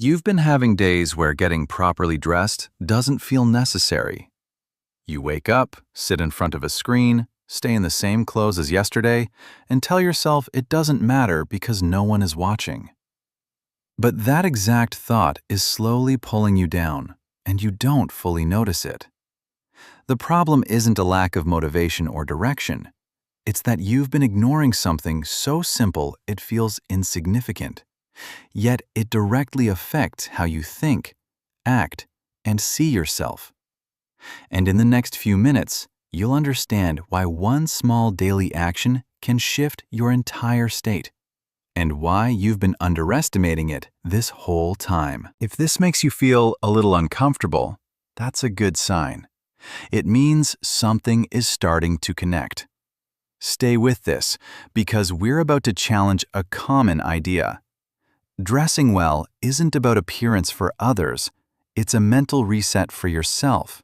You've been having days where getting properly dressed doesn't feel necessary. You wake up, sit in front of a screen, stay in the same clothes as yesterday, and tell yourself it doesn't matter because no one is watching. But that exact thought is slowly pulling you down, and you don't fully notice it. The problem isn't a lack of motivation or direction. It's that you've been ignoring something so simple it feels insignificant. Yet it directly affects how you think, act, and see yourself. And in the next few minutes, you'll understand why one small daily action can shift your entire state, and why you've been underestimating it this whole time. If this makes you feel a little uncomfortable, that's a good sign. It means something is starting to connect. Stay with this, because we're about to challenge a common idea. Dressing well isn't about appearance for others, it's a mental reset for yourself.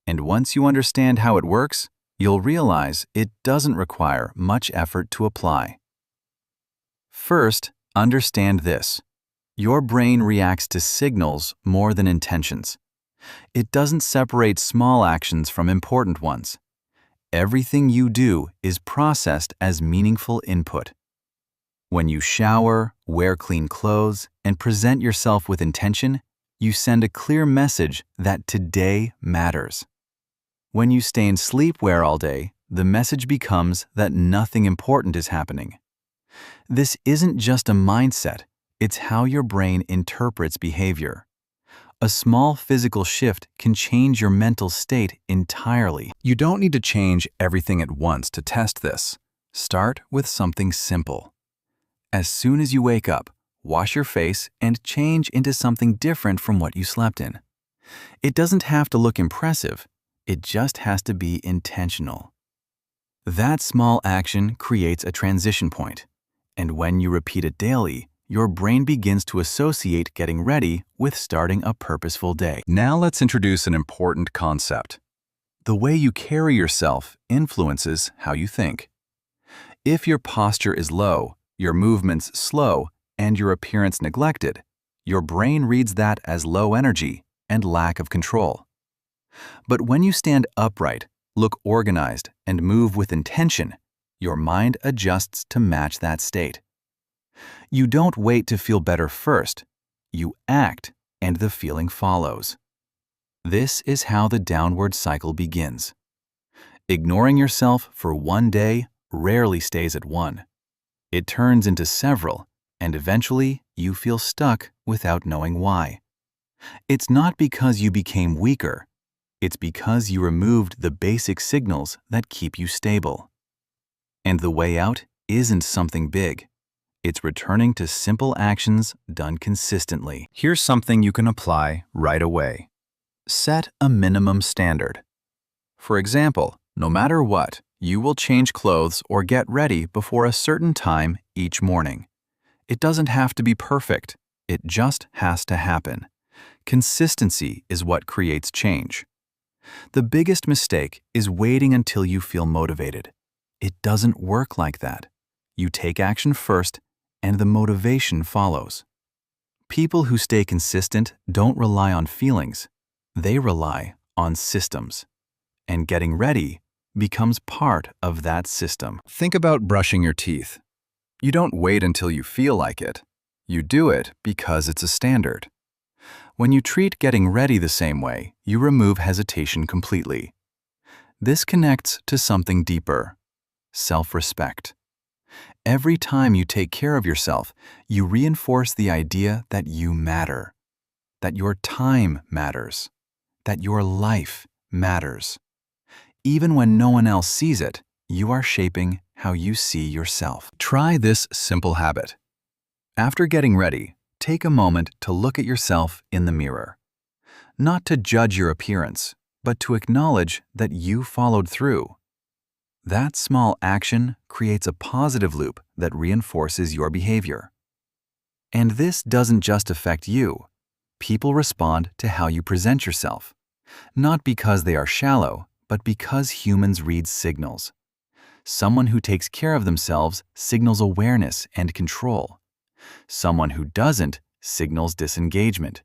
And once you understand how it works, you'll realize it doesn't require much effort to apply. First, understand this. Your brain reacts to signals more than intentions. It doesn't separate small actions from important ones. Everything you do is processed as meaningful input. When you shower, wear clean clothes, and present yourself with intention, you send a clear message that today matters. When you stay in sleepwear all day, the message becomes that nothing important is happening. This isn't just a mindset, it's how your brain interprets behavior. A small physical shift can change your mental state entirely. You don't need to change everything at once to test this. Start with something simple. As soon as you wake up, wash your face and change into something different from what you slept in. It doesn't have to look impressive, it just has to be intentional. That small action creates a transition point, and when you repeat it daily, your brain begins to associate getting ready with starting a purposeful day. Now let's introduce an important concept. The way you carry yourself influences how you think. If your posture is low, your movements slow, and your appearance neglected, your brain reads that as low energy and lack of control. But when you stand upright, look organized, and move with intention, your mind adjusts to match that state. You don't wait to feel better first. You act, and the feeling follows. This is how the downward cycle begins. Ignoring yourself for one day rarely stays at one. It turns into several, and eventually you feel stuck without knowing why. It's not because you became weaker. It's because you removed the basic signals that keep you stable. And the way out isn't something big. It's returning to simple actions done consistently. Here's something you can apply right away. Set a minimum standard. For example, no matter what, you will change clothes or get ready before a certain time each morning. It doesn't have to be perfect. It just has to happen. Consistency is what creates change. The biggest mistake is waiting until you feel motivated. It doesn't work like that. You take action first, and the motivation follows. People who stay consistent don't rely on feelings. They rely on systems. And getting ready becomes part of that system. Think about brushing your teeth. You don't wait until you feel like it. You do it because it's a standard. When you treat getting ready the same way, you remove hesitation completely. This connects to something deeper: self-respect. Every time you take care of yourself, you reinforce the idea that you matter, that your time matters, that your life matters. Even when no one else sees it, you are shaping how you see yourself. Try this simple habit. After getting ready, take a moment to look at yourself in the mirror. Not to judge your appearance, but to acknowledge that you followed through. That small action creates a positive loop that reinforces your behavior. And this doesn't just affect you. People respond to how you present yourself, not because they are shallow, but because humans read signals. Someone who takes care of themselves signals awareness and control. Someone who doesn't signals disengagement.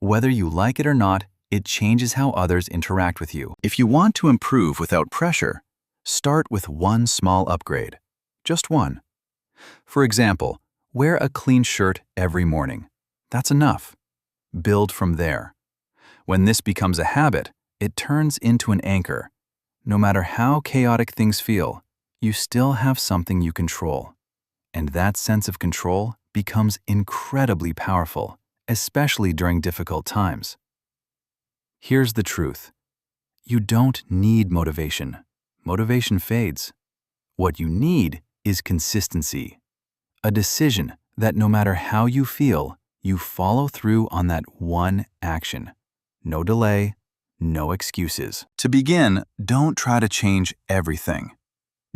Whether you like it or not, it changes how others interact with you. If you want to improve without pressure, start with one small upgrade. Just one. For example, wear a clean shirt every morning. That's enough. Build from there. When this becomes a habit, it turns into an anchor. No matter how chaotic things feel, you still have something you control. And that sense of control becomes incredibly powerful, especially during difficult times. Here's the truth. You don't need motivation. Motivation fades. What you need is consistency. A decision that no matter how you feel, you follow through on that one action. No delay, no excuses. To begin, don't try to change everything.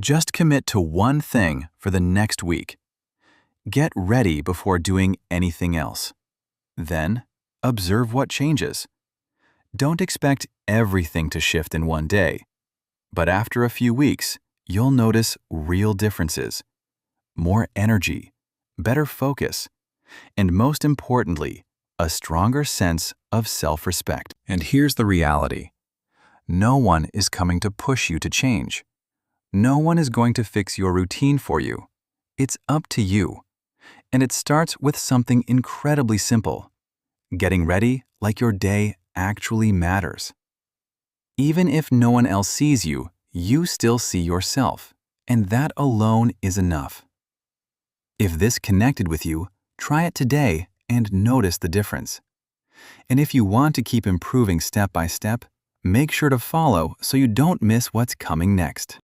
Just commit to one thing for the next week. Get ready before doing anything else. Then, observe what changes. Don't expect everything to shift in one day. But after a few weeks, you'll notice real differences. More energy, better focus, and most importantly, a stronger sense of self-respect. And here's the reality. No one is coming to push you to change. No one is going to fix your routine for you. It's up to you. And it starts with something incredibly simple. Getting ready like your day actually matters. Even if no one else sees you, you still see yourself, and that alone is enough. If this connected with you, try it today and notice the difference. And if you want to keep improving step by step, make sure to follow so you don't miss what's coming next.